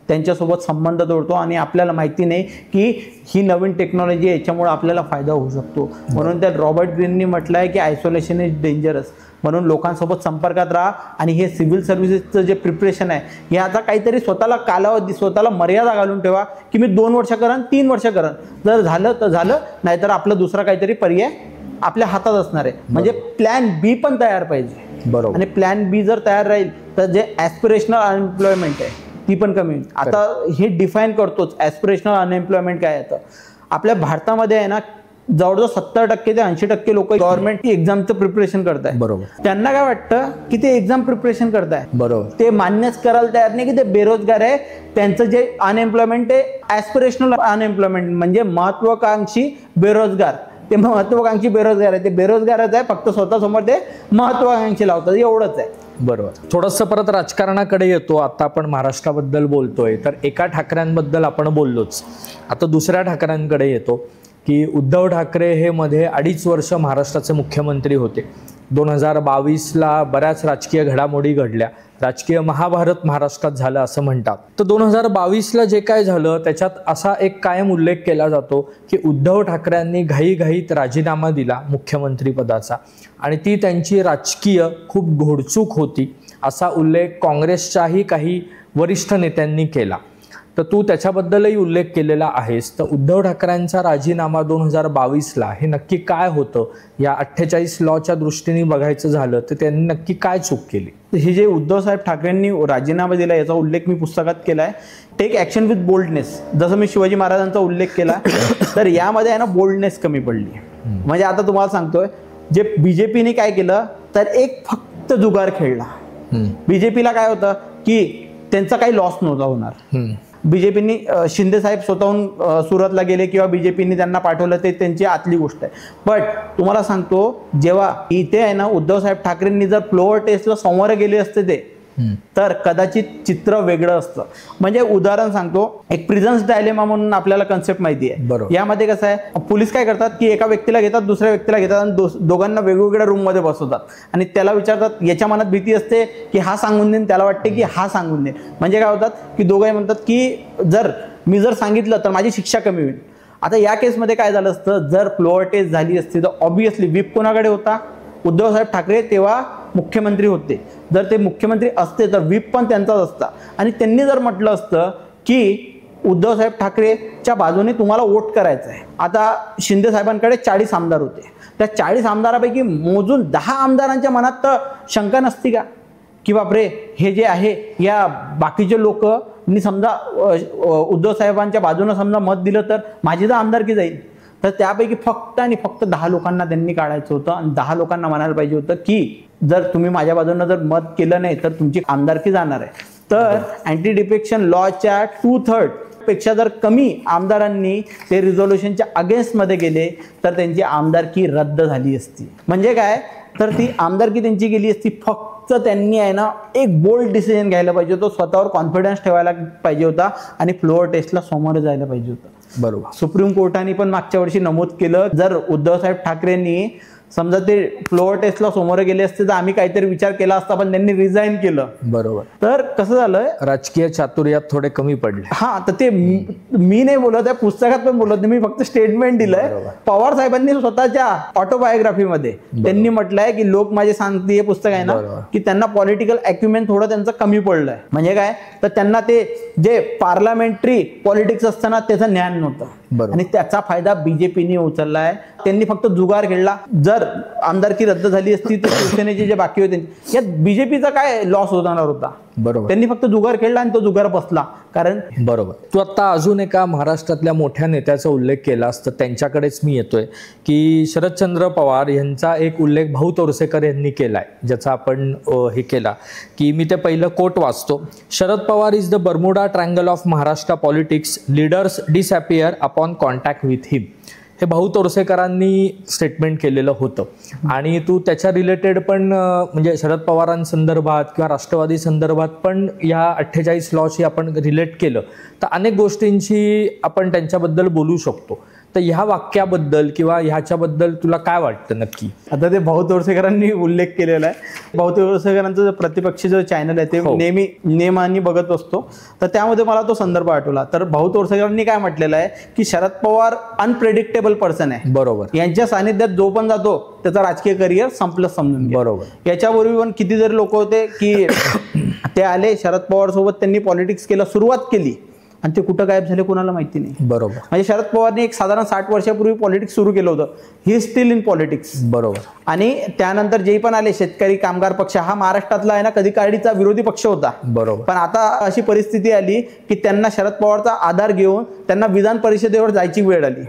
Speaker 1: त्यांच्यासोबत संबंध तोडतो आणि आपल्याला माहिती नाही की ही नवीन टेक्नॉलॉजी आहे याच्यामुळे आपल्याला फायदा होऊ शकतो. म्हणून त्या रॉबर्ट ग्रीननी म्हटलं आहे की आयसोलेशन इज डेंजरस. म्हणून लोकांसोबत संपर्कात राहा आणि हे सिव्हिल सर्व्हिसेसचं जे प्रिपरेशन आहे याचा काहीतरी स्वतःला कालावधी, स्वतःला मर्यादा घालून ठेवा की मी 2 वर्ष करेन, 3 वर्ष करेन. जर झालं तर झालं, नाहीतर आपलं दुसरा काहीतरी पर्याय आपल्या हातात असणार आहे. म्हणजे प्लॅन B पण तयार पाहिजे.
Speaker 2: बरोबर.
Speaker 1: आणि प्लॅन B जर तयार राहील तर जे ॲस्पिरेशनल अनएम्प्लॉयमेंट आहे ती पण कमी होईल. आता हे डिफाईन करतोच ॲस्पिरेशनल अनएम्प्लॉयमेंट काय येतं. आपल्या भारतामध्ये आहे ना जवळजवळ 70% ते 80% लोक गव्हर्नमेंट एक्झामचं प्रिपरेशन करताय.
Speaker 2: बरोबर.
Speaker 1: त्यांना काय वाटतं की ते एक्झाम प्रिपरेशन करताय.
Speaker 2: बरोबर.
Speaker 1: ते मान्यच करायला तयार नाही की ते बेरोजगार आहे. त्यांचं जे अनएम्प्लॉयमेंट आहे ॲस्पिरेशनल अनएम्प्लॉयमेंट म्हणजे महत्वाकांक्षी बेरोजगार. ते महत्वाकांक्षी बेरोजगार आहे, ते बेरोजगारच आहे, फक्त स्वतःसमोर ते महत्वाकांक्षी लावतात, एवढंच आहे.
Speaker 2: बरोबर. थोडंसं परत राजकारणाकडे येतो. आता आपण महाराष्ट्राबद्दल बोलतोय तर एका ठाकऱ्यांबद्दल आपण बोललोच, आता दुसऱ्या ठाकऱ्यांकडे येतो की उद्धव ठाकरे हे मध्ये 2.5 वर्ष महाराष्ट्राचे मुख्यमंत्री होते. 2022ला बऱ्याच राजकीय घडामोडी घडल्या, राजकीय महाभारत महाराष्ट्रात झालं असं म्हणतात. तर 2022ला जे काय झालं त्याच्यात असा एक कायम उल्लेख केला जातो की उद्धव ठाकरेंनी घाईघाईत राजीनामा दिला मुख्यमंत्री पदाचा आणि ती त्यांची राजकीय खूप घोडचूक होती असा उल्लेख काँग्रेसच्याही काही वरिष्ठ नेत्यांनी केला. तर तू त्याच्याबद्दलही उल्लेख केलेला आहेस. तर उद्धव ठाकरेंचा राजीनामा 2022ला हे नक्की काय होतं, या 48 लॉच्या दृष्टीने बघायचं झालं तर त्यांनी नक्की काय चूक केली?
Speaker 1: हे जे उद्धवसाहेब ठाकरेंनी राजीनामा दिला याचा उल्लेख मी पुस्तकात केला आहे. टेक ॲक्शन विथ बोल्डनेस, जसं मी शिवाजी महाराजांचा उल्लेख केला तर यामध्ये आहे ना बोल्डनेस कमी पडली. म्हणजे आता तुम्हाला सांगतोय, जे बीजेपीने काय केलं तर एक फक्त जुगार खेळला. बीजेपीला काय होतं की त्यांचा काही लॉस नव्हता होणार. बीजेपीनी शिंदे साहेब स्वतःहून सुरतला गेले किंवा बीजेपीने त्यांना पाठवलं ते त्यांची आतली गोष्ट आहे. बट तुम्हाला सांगतो, जेव्हा इथे आहे ना उद्धवसाहेब ठाकरेंनी जर फ्लोअर टेस्टला समोर गेले असते ते तर कदाचित चित्र वेगळं असतं. म्हणजे उदाहरण सांगतो, एक प्रिझन्स डायलेमा म्हणून आपल्याला कन्सेप्ट माहिती आहे. यामध्ये कसं आहे, पोलीस काय करतात की एका व्यक्तीला घेतात, दुसऱ्या व्यक्तीला घेतात आणि दोघांना वेगवेगळ्या रूममध्ये बसवतात आणि त्याला विचारतात. याच्या मनात भीती असते की हा सांगून देईन, त्याला वाटते की हा सांगून देईन. म्हणजे काय होतात की दोघंही म्हणतात की मी जर सांगितलं तर माझी शिक्षा कमी होईल. आता या केसमध्ये काय झालं असतं, जर फ्लोअर टेस्ट झाली असती तर ऑब्व्हियसली व्हीप कोणाकडे होता? उद्धवसाहेब ठाकरे तेव्हा मुख्यमंत्री होते. जर ते मुख्यमंत्री असते तर व्हीप पण त्यांचाच असता आणि त्यांनी जर म्हटलं असतं की उद्धवसाहेब ठाकरेच्या बाजूने तुम्हाला वोट करायचं आहे. आता शिंदे साहेबांकडे 40 आमदार होते. त्या 40 आमदारापैकी मोजून 10 आमदारांच्या मनात तर शंका नसती का की बापरे, हे जे आहे या बाकीचे लोकांनी समजा उद्धव साहेबांच्या बाजूने समजा मत दिलं तर माझी तर आमदारकी जाईल. तर त्यापैकी फक्त आणि फक्त 10 लोकांना त्यांनी काढायचं होतं आणि 10 लोकांना म्हणायला पाहिजे होतं की जर तुम्ही माझ्या बाजूनं जर मत केलं नाही तर तुमची आमदारकी जाणार आहे. तर अँटी डिफेक्शन लॉच्या 2/3 पेक्षा जर कमी आमदारांनी ते रिझोल्युशनच्या अगेन्स्टमध्ये गेले तर त्यांची आमदारकी रद्द झाली असती. म्हणजे काय, तर ती आमदारकी त्यांची गेली असती. फक्त त्यांनी आहे ना एक बोल्ड डिसिजन घ्यायला पाहिजे होतं, स्वतःवर कॉन्फिडन्स ठेवायला पाहिजे होता आणि फ्लोअर टेस्टला समोर जायला पाहिजे होतं.
Speaker 2: बरोबर.
Speaker 1: सुप्रीम कोर्टाने पण मागच्या वर्षी नमूद केलं, जर उद्धवसाहेब ठाकरेंनी समजा ते फ्लोअर टेस्टला समोर गेले असते तर आम्ही काहीतरी विचार केला असता, पण त्यांनी रिझाईन केलं.
Speaker 2: बरोबर.
Speaker 1: तर कसं झालं,
Speaker 2: राजकीय चातुर्यात थोडे कमी पडले.
Speaker 1: हा, तर ते मी नाही बोलत आहे, पुस्तकात पण बोलत नाही, मी फक्त स्टेटमेंट दिलंय. पवार साहेबांनी स्वतःच्या ऑटोबायोग्राफीमध्ये त्यांनी म्हटलंय की लोक माझे सांगते, हे पुस्तक आहे ना, की त्यांना पॉलिटिकल ॲक्युमेन थोडं त्यांचं कमी पडलंय. म्हणजे काय, तर त्यांना ते जे पार्लमेंटरी पॉलिटिक्स असताना त्याचं ज्ञान नव्हतं आणि त्याचा फायदा बीजेपीने उचललाय. त्यांनी फक्त जुगार खेळला. जर आमदारकी रद्द झाली असती तर शिवसेनेचे जे बाकी होते यात बीजेपीचा काय लॉस होणार होता?
Speaker 2: बरोबर.
Speaker 1: त्यांनी फक्त जुगार खेळला आणि तो जुगार बसला. कारण
Speaker 2: बरोबर. तू आता अजून एका महाराष्ट्रातल्या मोठ्या नेत्याचा उल्लेख केलास तर त्यांच्याकडेच मी येतोय की शरदचंद्र पवार यांचा एक उल्लेख भाऊ तोरसेकर यांनी केलाय, ज्याचा आपण हे केला की मी ते पहिलं कोट वाचतो. Sharad Pawar is the Bermuda triangle of Maharashtra politics, leaders disappear upon contact with him. हे भाऊ तोरसेकरांनी स्टेटमेंट केलेलं होतं आणि तू त्याच्या रिलेटेड पण म्हणजे शरद पवारांसंदर्भात किंवा राष्ट्रवादी संदर्भात पण या 48 लॉशी आपण रिलेट केलं तर अनेक गोष्टींची आपण त्यांच्याबद्दल बोलू शकतो. तर ह्या वाक्याबद्दल किंवा ह्याच्याबद्दल तुला काय वाटतं नक्की?
Speaker 1: आता ते भाऊ तोरसेकरांनी उल्लेख केलेला आहे. भाऊ तोरसेकरांचं जे प्रतिपक्षी जो चॅनल आहे ते नेहमी नियमांनी बघत असतो, तर त्यामध्ये मला तो संदर्भ आठवला. तर भाऊ तोरसेकरांनी काय म्हटलेलं आहे की शरद पवार अनप्रेडिक्टेबल पर्सन आहे.
Speaker 2: बरोबर.
Speaker 1: यांच्या सानिध्यात जो पण जातो त्याचा राजकीय करिअर संपलं समजून.
Speaker 2: बरोबर.
Speaker 1: याच्यापूर्वी पण कितीतरी लोक होते की ते आले शरद पवार सोबत, त्यांनी पॉलिटिक्स केला, सुरुवात केली आणि ते कुठं गायब झाले कोणाला माहिती नाही.
Speaker 2: बरोबर.
Speaker 1: म्हणजे शरद पवारने एक साधारण 60 वर्षापूर्वी पॉलिटिक्स सुरू केलं होतं. ही स्टील इन पॉलिटिक्स.
Speaker 2: बरोबर.
Speaker 1: आणि त्यानंतर जे पण आले शेतकरी कामगार पक्ष, हा महाराष्ट्रातला आहे ना कधी काळीचा विरोधी पक्ष होता.
Speaker 2: बरोबर.
Speaker 1: पण आता अशी परिस्थिती आली की त्यांना शरद पवारचा आधार घेऊन त्यांना विधान परिषदेवर जायची वेळ आली.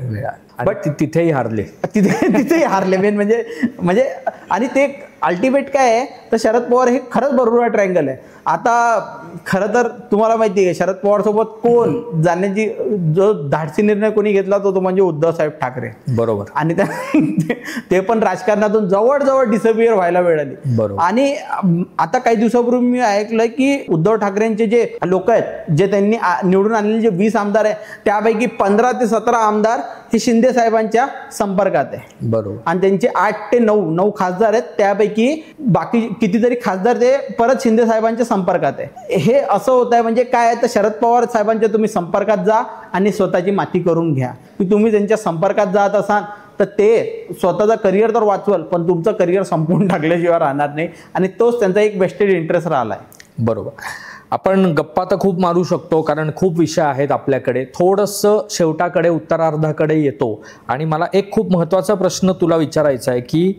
Speaker 2: बट तिथेही हारले.
Speaker 1: तिथेही हारले. मेन म्हणजे आणि ते अल्टिमेट काय आहे, तर शरद पवार हे खरंच बर्मुडा ट्रायंगल आहे. आता खरं तर तुम्हाला माहिती आहे शरद पवार सोबत कोण जाण्याची जो धाडसी निर्णय कोणी घेतला तो म्हणजे उद्धव साहेब ठाकरे.
Speaker 2: बरोबर.
Speaker 1: आणि ते पण राजकारणातून जवळ डिसअपिअर व्हायला वेळ आली.
Speaker 2: बरोबर.
Speaker 1: आणि आता काही दिवसापूर्वी मी ऐकलंय की उद्धव ठाकरेंचे जे लोक आहेत, जे त्यांनी निवडून आणलेले जे 20 आमदार आहे त्यापैकी 15 ते 17 आमदार हे शिंदे साहेबांच्या संपर्कात आहे.
Speaker 2: बरोबर.
Speaker 1: आणि त्यांचे 8 ते 9 खासदार आहेत, त्यापैकी बाकी कितीतरी खासदार ते परत शिंदे साहेबांच्या संपर्कात आहे. हे असं होत आहे म्हणजे काय आहे, तर शरद पवार साहेबांच्या तुम्ही संपर्कात जा आणि स्वतःची माती करून घ्या. की तुम्ही त्यांच्या संपर्कात जात असाल तर ते स्वतःचा करिअर तर वाचवल, पण तुमचं करिअर संपवून टाकल्याशिवाय राहणार नाही. आणि तोच त्यांचा एक वेस्टेड इंटरेस्ट राहिला आहे.
Speaker 2: बरोबर. आपण गप्पा तर खूप मारू शकतो कारण खूप विषय आहेत आपल्याकडे. थोडंसं शेवटाकडे उत्तरार्धाकडे येतो आणि मला एक खूप महत्त्वाचा प्रश्न तुला विचारायचा आहे की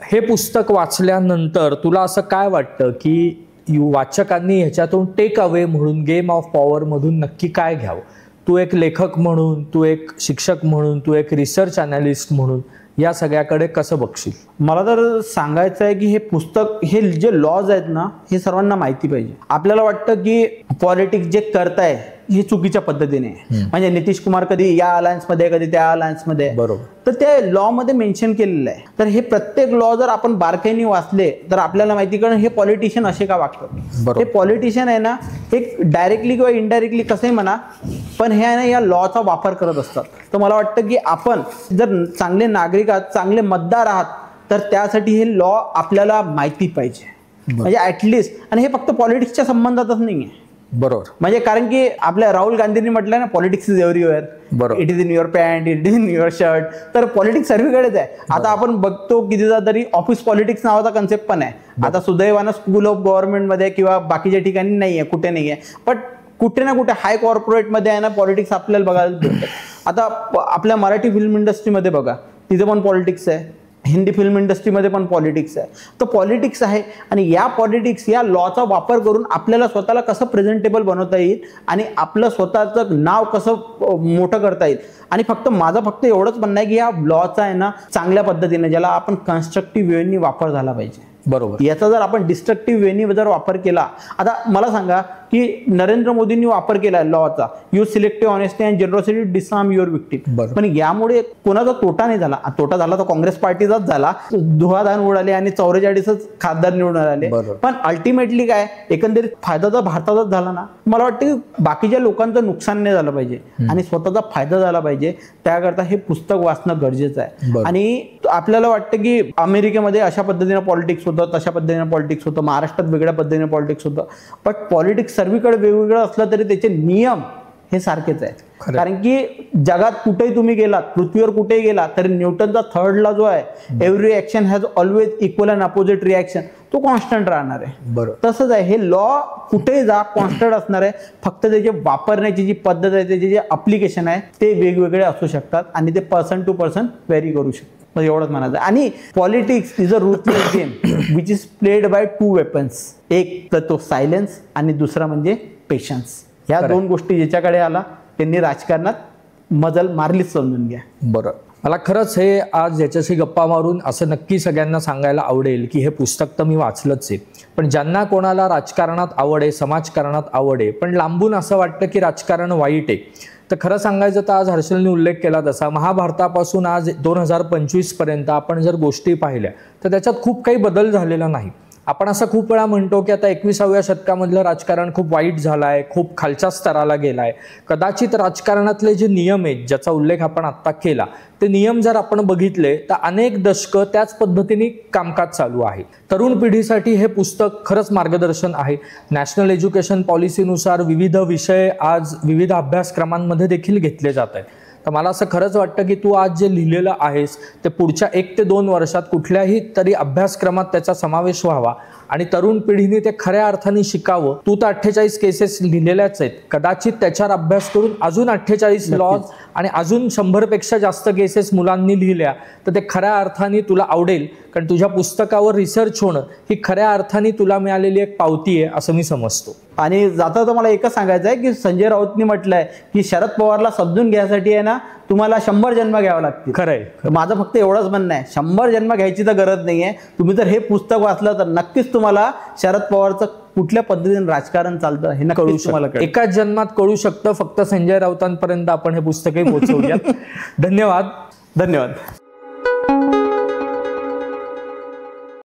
Speaker 2: हे पुस्तक वाचल्यानंतर तुला असं काय वाटतं की वाचकांनी ह्याच्यातून टेक अवे म्हणून गेम ऑफ पॉवर मधून नक्की काय घ्यावं? तू एक लेखक म्हणून, तू एक शिक्षक म्हणून, तू एक रिसर्च अनालिस्ट म्हणून या सगळ्याकडे कसं बघशील?
Speaker 1: मला तर सांगायचं आहे की हे पुस्तक, हे जे लॉज आहेत ना, हे सर्वांना माहिती पाहिजे. आपल्याला वाटतं की पॉलिटिक्स जे करताय हे चुकीच्या पद्धतीने, म्हणजे नितीश कुमार कधी या अलायन्समध्ये कधी त्या अलायन्समध्ये,
Speaker 2: बरोबर,
Speaker 1: तर ते लॉ मध्ये मेन्शन केलेलं आहे. तर हे प्रत्येक लॉ जर आपण बारकाईने वाचले तर आपल्याला माहिती कारण हे पॉलिटिशियन असे का वागतात. हे पॉलिटिशियन आहे ना, एक डायरेक्टली किंवा इनडायरेक्टली कसंही म्हणा, पण हे आहे ना या लॉचा वापर करत असतात. तर मला वाटतं की आपण जर चांगले नागरिक आहात, चांगले मतदार आहात, तर त्यासाठी हे लॉ आपल्याला माहिती पाहिजे, म्हणजे ऍटलिस्ट. आणि हे फक्त पॉलिटिक्सच्या संबंधातच नाही आहे.
Speaker 2: बरोबर,
Speaker 1: म्हणजे कारण की आपल्या राहुल गांधींनी म्हटलं ना, पॉलिटिक्स इज एव्हरीवेअर,
Speaker 2: बरोबर,
Speaker 1: it is in your pant, it is in your shirt. तर पॉलिटिक्स सर्वीकडेच आहे. आता आपण बघतो कितीदा तरी ऑफिस पॉलिटिक्स नावाचा कन्सेप्ट पण आहे. आता सुदैवानं स्कूल ऑफ गव्हर्नमेंटमध्ये किंवा बाकीच्या ठिकाणी नाही आहे, कुठे नाही आहे, पण कुठे ना कुठे हाय कॉर्पोरेटमध्ये आहे ना पॉलिटिक्स आपल्याला बघायला भेटतं. आता आपल्या मराठी फिल्म इंडस्ट्रीमध्ये बघा, तिथे पण पॉलिटिक्स आहे. हिंदी फिल्म इंडस्ट्रीमध्ये पण पॉलिटिक्स आहे. तर पॉलिटिक्स आहे आणि या पॉलिटिक्स या लॉचा वापर करून आपल्याला स्वतःला कसं प्रेझेंटेबल बनवता येईल आणि आपलं स्वतःचं नाव कसं मोठं करता येईल. आणि माझं फक्त एवढंच म्हणणं आहे की या लॉचा आहे ना चांगल्या पद्धतीने, ज्याला आपण कन्स्ट्रक्टिव्ह वेनी वापर झाला पाहिजे.
Speaker 2: बरोबर,
Speaker 1: याचा जर आपण डिस्ट्रक्टिव्ह वेनी जर वापर केला, आता मला सांगा की नरेंद्र मोदींनी वापर केला लॉचा, use selective honesty and generosity disarm your victim. पण यामुळे कोणाचा तोटा नाही झाला. तोटा झाला तर काँग्रेस पार्टीचाच झाला, धुवाधान उडाले आणि 44च खासदार निवडून आले. पण अल्टिमेटली काय, एकंदरीत फायदा तर भारताचाच झाला ना. मला वाटतं की बाकीच्या लोकांचं नुकसान नाही झालं पाहिजे आणि स्वतःचा फायदा झाला पाहिजे. त्याकरता हे पुस्तक वाचणं गरजेचं आहे. आणि आपल्याला वाटतं की अमेरिकेमध्ये अशा पद्धतीने पॉलिटिक्स होतं, तशा पद्धतीने पॉलिटिक्स होतं, महाराष्ट्रात वेगळ्या पद्धतीने पॉलिटिक्स होतं. पण पॉलिटिक्स सर्वीकडे वेगवेगळं असलं तरी त्याचे नियम हे सारखेच आहेत. कारण की जगात कुठेही तुम्ही गेलात, पृथ्वीवर कुठेही गेला तरी न्यूटनचा थर्ड लॉ जो आहे, every action has always equal and opposite reaction, तो कॉन्स्टंट राहणार आहे. तसंच आहे हे लॉ, कुठेही जा कॉन्स्टंट असणार आहे. फक्त त्याचे वापरण्याची जी पद्धत आहे, त्याचे जे अप्लिकेशन आहे ते वेगवेगळे असू शकतात आणि ते पर्सन टू पर्सन व्हेरी करू शकतात. एवढंच म्हणायचं. आणि politics is a ruthless game which is played by 2 weapons. एक तर तो सायलेन्स आणि दुसरा म्हणजे पेशन्स. ह्या 2 गोष्टी ज्याच्याकडे आला त्यांनी राजकारणात मजल मारलीच, समजून घ्या.
Speaker 2: बरं, मला खरंच हे आज याच्याशी गप्पा मारून असं नक्की सगळ्यांना सांगायला आवडेल की हे पुस्तक तर मी वाचलंच आहे, पण ज्यांना कोणाला राजकारणात आवड आहे, समाजकारणात आवड आहे, पण लांबून असं वाटतं की राजकारण वाईट आहे, तर खरं सांगायचं तर आज हर्षलने उल्लेख केला तसा महाभारतापासून आज 2025 पर्यंत आपण जर गोष्टी पाहिल्या तर त्याच्यात खूप काही बदल झालेला नाही. आपण असं खूप वेळा म्हणतो की आता 21व्या शतकामधलं राजकारण खूप वाईट झालं आहे, खूप खालच्या स्तराला गेला आहे. कदाचित राजकारणातले जे नियम आहेत ज्याचा उल्लेख आपण आत्ता केला, ते नियम जर आपण बघितले तर अनेक दशकं त्याच पद्धतीने कामकाज चालू आहे. तरुण पिढीसाठी हे पुस्तक खरंच मार्गदर्शन आहे. नॅशनल एज्युकेशन पॉलिसीनुसार विविध विषय आज विविध अभ्यासक्रमांमध्ये देखील घेतले जात आहेत. तर मला असं खरंच वाटतं की तू आज जे लिहिलेलं आहेस ते पुढच्या 1 ते 2 वर्षात कुठल्याही तरी अभ्यासक्रमात त्याचा समावेश व्हावा आणि तरुण पिढीने ते खऱ्या अर्थाने शिकावं. तू तर 48 केसेस लिहिलेल्याच आहेत, कदाचित त्याच्यावर अभ्यास करून अजून 48 लॉज आणि अजून 100पेक्षा जास्त केसेस मुलांनी लिहिल्या तर ते खऱ्या अर्थाने तुला आवडेल. कारण तुझ्या पुस्तकावर रिसर्च होणं ही खऱ्या अर्थाने तुला मिळालेली एक पावती आहे असं मी समजतो.
Speaker 1: आणि जाता तर मला एकच सांगायचं आहे की संजय राऊतनी म्हटलंय की शरद पवारला समजून घ्यायसाठी आहे ना तुम्हाला 100 जन्म घ्यावं लागतील.
Speaker 2: खरंय,
Speaker 1: माझं फक्त एवढंच म्हणणं आहे, 100 जन्म घ्यायची तर गरज नाहीये. तुम्ही जर हे पुस्तक वाचलं तर नक्कीच तुम्हाला शरद पवारचं कुठल्या पद्धतीने राजकारण चालतं हे नक्कीच तुम्हाला कळेल.
Speaker 2: एकाच जन्मात कळू शकतं. फक्त संजय राऊतांपर्यंत आपण हे पुस्तकही पोहोचवूया. धन्यवाद.